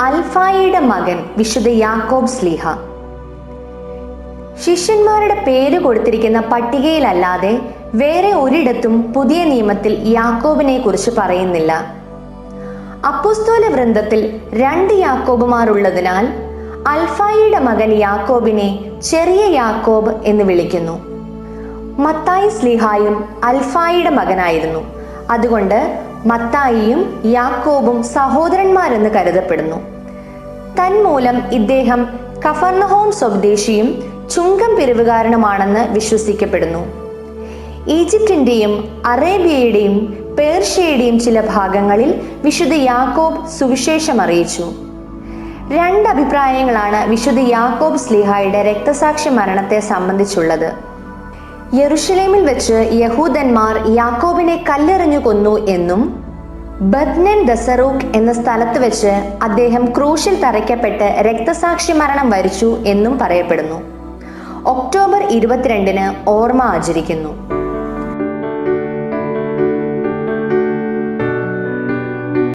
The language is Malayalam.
അൽഫായിയുടെ മകൻ വിശുദ്ധ യാക്കോബ് ശ്ലീഹ. ശിഷ്യന്മാരുടെ പേര് കൊടുത്തിരിക്കുന്ന പട്ടികയിലല്ലാതെ വേറെ ഒരിടത്തും പുതിയ നിയമത്തിൽ യാക്കോബിനെ കുറിച്ച് പറയുന്നില്ല. അപ്പോസ്തല വൃന്ദത്തിൽ 2 യാക്കോബുമാരുള്ളതിനാൽ അൽഫായിയുടെ മകൻ യാക്കോബിനെ ചെറിയ യാക്കോബ് എന്ന് വിളിക്കുന്നു. മത്തായി ശ്ലീഹായും അൽഫായിയുടെ മകനായിരുന്നു. അതുകൊണ്ട് മത്തായിയും യാക്കോബും സഹോദരന്മാരെന്ന് കരുതപ്പെടുന്നു. തന്മൂലം ഇദ്ദേഹം കഫർന്നഹോം സ്വദേശിയും ചുങ്കം പിരിവുകാരനുമാണെന്ന് വിശ്വസിക്കപ്പെടുന്നു. ഈജിപ്തിന്റെയും അറേബ്യയുടെയും പേർഷ്യയുടെയും ചില ഭാഗങ്ങളിൽ വിശുദ്ധ യാക്കോബ് സുവിശേഷം അറിയിച്ചു. 2 അഭിപ്രായങ്ങളാണ് വിശുദ്ധ യാക്കോബ് ശ്ലീഹായുടെ രക്തസാക്ഷി മരണത്തെ സംബന്ധിച്ചുള്ളത്. യെരുശലേമിൽ വെച്ച് യഹൂദന്മാർ യാക്കോബിനെ കല്ലെറിഞ്ഞു കൊന്നു എന്നും ബദ്നെൻ ദസറൂഖ് എന്ന സ്ഥലത്ത് വെച്ച് അദ്ദേഹം ക്രൂശിൽ തറയ്ക്കപ്പെട്ട് രക്തസാക്ഷി മരണം വരിച്ചു എന്നും പറയപ്പെടുന്നു. ഒക്ടോബർ 22 ഓർമ്മ ആചരിക്കുന്നു.